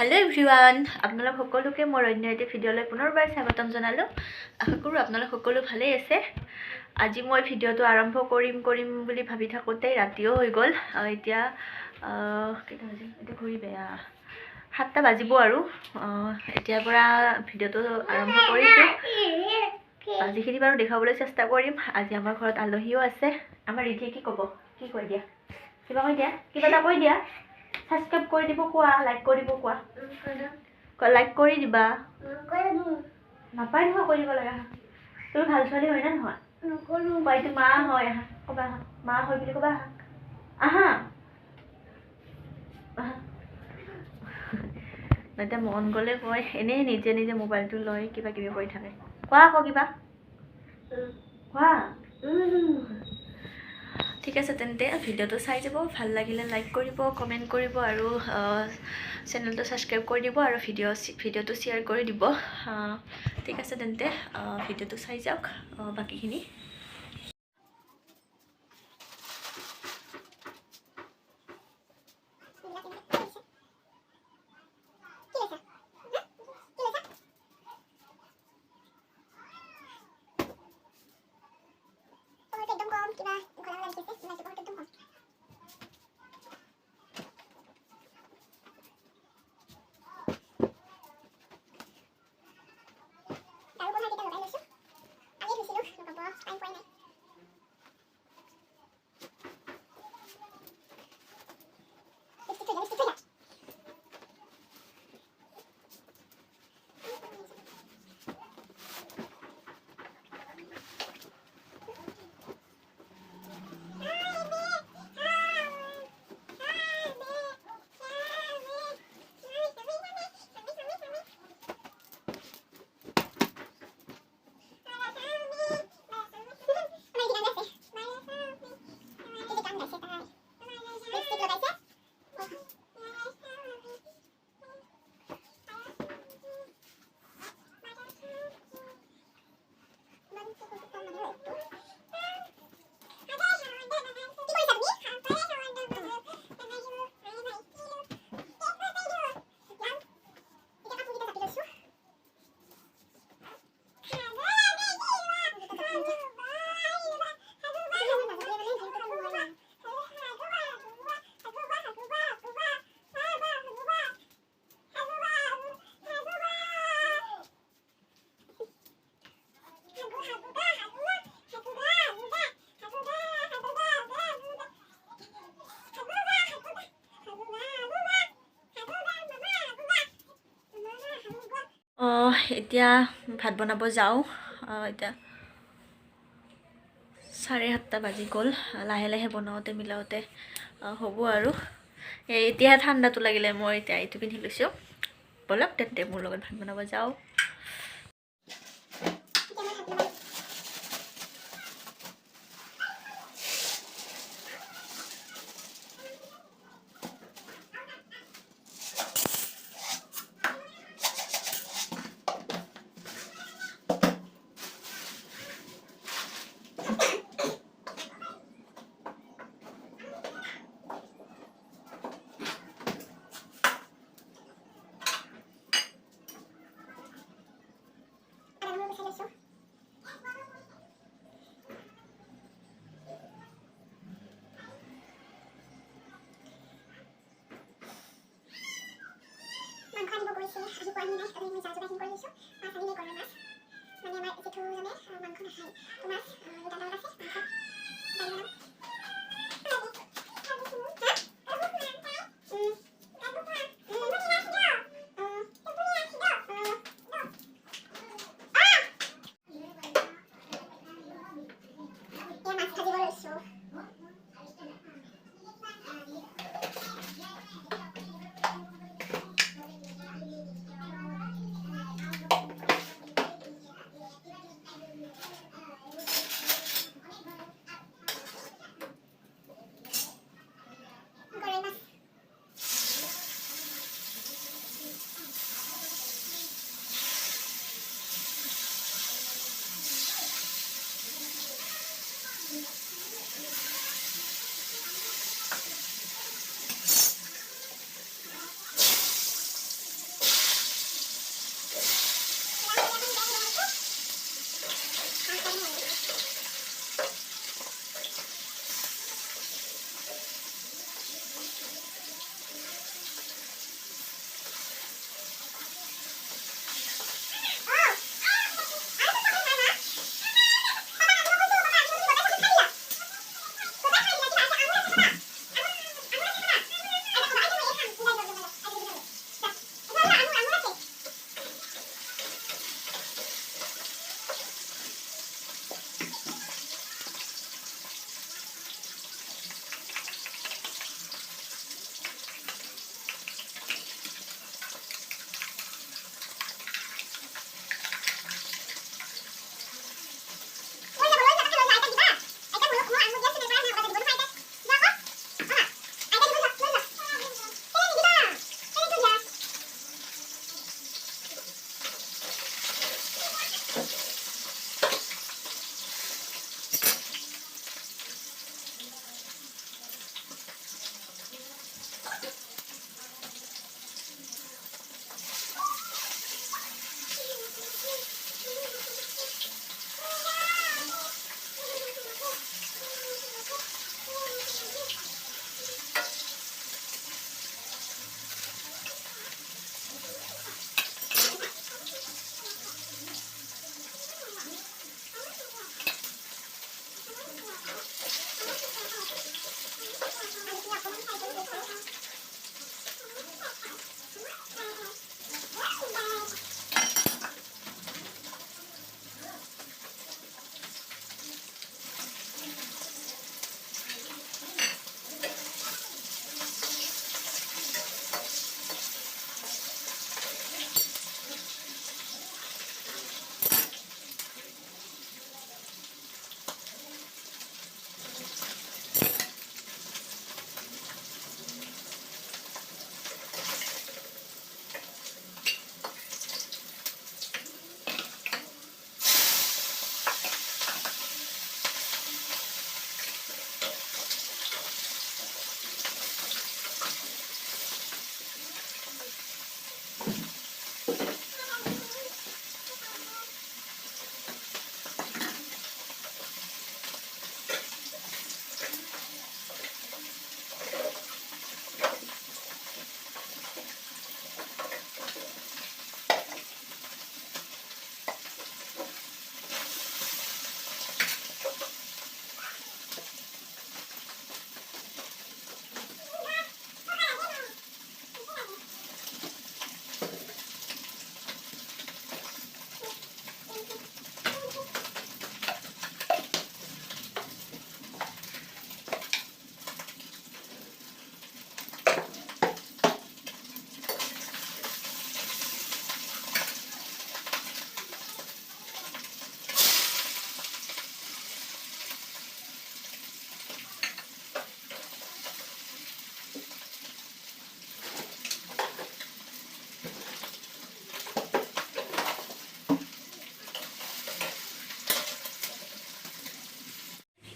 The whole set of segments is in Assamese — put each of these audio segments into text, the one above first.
हेलो एभ्रिवान আপোনালোক সকলোকে মোৰ অন্য এটা ভিডিঅ'লৈ পুনৰবাৰ স্বাগতম জনালো। আশা কৰোঁ আপোনালোক সকলো ভালেই আছে। আজি মই ভিডিঅ'টো আৰম্ভ কৰিম বুলি ভাবি থাকোঁতে ৰাতিও হৈ গ'ল। এতিয়া কেইটা বাজিল? এতিয়া ঘড়ী বেয়া 7টা বাজিব আৰু এতিয়াৰ পৰা ভিডিঅ'টো আৰম্ভ কৰিছোঁ। যিখিনি বাৰু দেখাবলৈ চেষ্টা কৰিম। আজি আমাৰ ঘৰত আলহীও আছে। আমাৰ ৰিধিয়ে কি ক'ব? কি কৈ দিয়া? কিবা কৈ দিয়া? কিবা এটা কৈ দিয়া। সাবস্ক্রাইব করে দিব কোয়া, লাইক করে দিব কোয়া, লাইক করে দিবা নাপায় নহয় কৰিব লগা। তুমি ভাল ছোৱালী হয় না নহয়? কয়টো মা হয় আহা কবা আহা মা হয় বুলি কবা আহা আহা এতিয়া মন গ'লে কয় এনেই নিজে নিজে মোবাইলটো লৈ কিবা কিবি কৰি থাকে। কোৱা আকৌ কিবা কোৱা। ঠিক আছে তেন্তে ভিডিঅ'টো চাই যাব। ভাল লাগিলে লাইক কৰিব, কমেণ্ট কৰিব আৰু চেনেলটো ছাবস্ক্ৰাইব কৰি দিব আৰু ভিডিঅ'টো শ্বেয়াৰ কৰি দিব। ঠিক আছে তেন্তে ভিডিঅ'টো চাই যাওক বাকীখিনি। এতিয়া ভাত বনাব যাওঁ। এতিয়া 7:30 বাজি গ'ল। লাহে লাহে বনাওঁতে মিলাওঁতে হ'ব আৰু এতিয়া ঠাণ্ডাটো লাগিলে মই এতিয়া এইটো পিন্ধি লৈছোঁ। ব'লক তেন্তে মোৰ লগত ভাত বনাব যাওঁ।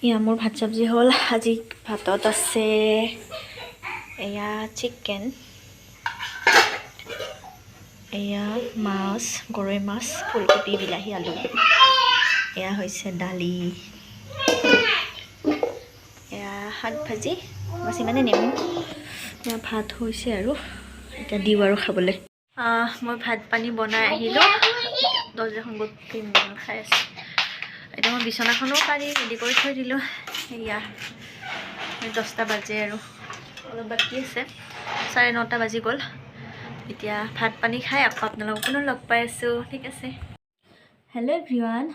এয়া মোৰ ভাত চব্জি হ'ল। আজি ভাতত আছে এয়া চিকেন, এয়া মাছ, গৰৈ মাছ, ফুলকবি, বিলাহী, আলু। এয়া হৈছে দালি, এয়া শাক ভাজি, বাছ ইমানে নেমু। এয়া ভাত হৈছে আৰু এতিয়া দিওঁ আৰু খাবলৈ। মই ভাত পানী বনাই আহিলোঁ, দৰ্জাখন খাই আছোঁ। এতিয়া মই বিচনাখনো পাৰি ৰেডি কৰি থৈ দিলোঁ। এয়া 10টা বাজে আৰু অলপ বাকী আছে, 9:30 বাজি গ'ল। এতিয়া ভাত পানী খাই আকৌ আপোনালোকক পুনৰ লগ পাই আছোঁ, ঠিক আছে। হেল্ল' এভৰিৱান,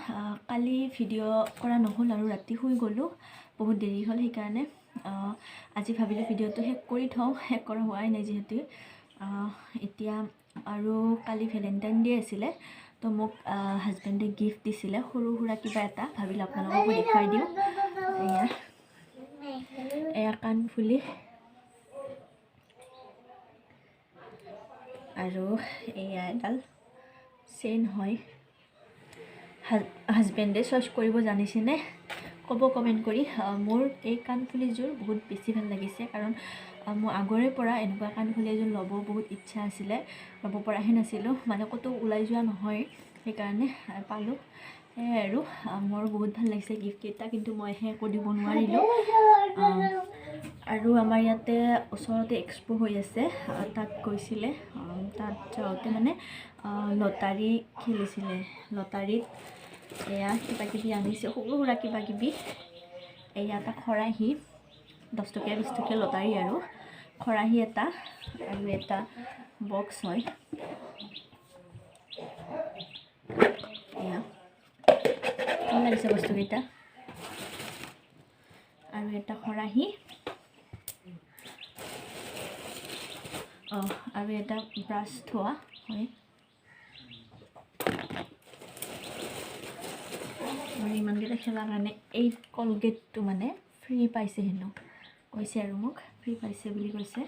কালি ভিডিঅ' কৰা নহ'ল আৰু ৰাতি শুই গ'লোঁ, বহুত দেৰি হ'ল। সেইকাৰণে আজি ভাবিলোঁ ভিডিঅ'টো শেষ কৰি থওঁ, শেষ কৰা হোৱাই নাই যিহেতু। এতিয়া আৰু কালি ভেলেণ্টাইন ডে আছিলে, তো মোক হাজবেণ্ডে গিফ্ট দিছিলে সৰু সুৰা কিবা এটা। ভাবিলোঁ আপোনালোককো দেখুৱাই দিওঁ। এয়া কাণফুলি আৰু এয়া এডাল চেইন হয়। হাজবেণ্ডে চইচ কৰিব জানিছেনে ক'ব কমেণ্ট কৰি। মোৰ এই কাণফুলিযোৰ বহুত বেছি ভাল লাগিছে, কাৰণ মোৰ আগৰে পৰা এনেকুৱা কাণফুলি এযোৰ ল'ব বহুত ইচ্ছা আছিলে, ল'ব পৰাহে নাছিলোঁ, মানে ক'তো ওলাই যোৱা নহয়, সেইকাৰণে পালোঁ। সেয়াই আৰু মোৰ বহুত ভাল লাগিছে গিফ্টকেইটা, কিন্তু মইহে একো দিব নোৱাৰিলোঁ। আৰু আমাৰ ইয়াতে ওচৰতে এক্সপ' হৈ আছে, তাত গৈছিলে। তাত যাওঁতে মানে লটাৰী খেলিছিলে, লটাৰীত এয়া কিবা কিবি আনিছে, সৰু সুৰা কিবা কিবি। এয়া এটা খৰাহি, 10 টকীয়া 20 টকীয়া লটাৰী আৰু খৰাহি এটা, আৰু এটা বক্স হয়। এয়া ভাল লাগিছে বস্তুকেইটা। আৰু এটা খৰাহি, আৰু এটা ব্ৰাছ থোৱা হয়। আৰু ইমানকেইটা খেলাৰ কাৰণে এই কলগেটটো মানে ফ্ৰী পাইছে হেনো, কৈছে আৰু মোক ফ্ৰী পাইছে বুলি কৈছে।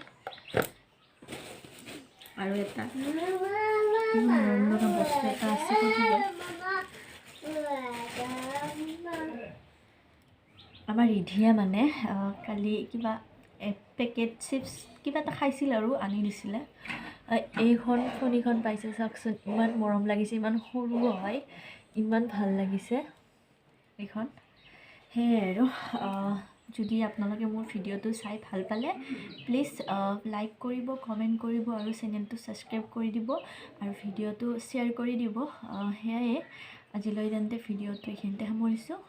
আৰু এটা বস্তু এটা আছে, আমাৰ ৰিধিয়ে মানে কালি কিবা পেকেট চিপছ কিবা এটা খাইছিল আৰু আনি দিছিলে। এইখন ফণীখন পাইছে চাওকচোন, ইমান মৰম লাগিছে, ইমান সৰু হয়, ইমান ভাল লাগিছে এইখন। সেয়াই আৰু যদি আপোনালোকে মোৰ ভিডিঅ'টো চাই ভাল পালে প্লিজ লাইক কৰিব, কমেণ্ট কৰিব, আৰু চেনেলটো ছাবস্ক্ৰাইব কৰি দিব, আৰু ভিডিঅ'টো শ্বেয়াৰ কৰি দিব। সেয়াই আজিলৈ তেন্তে ভিডিঅ'টো এইখিনিতে সামৰিছোঁ।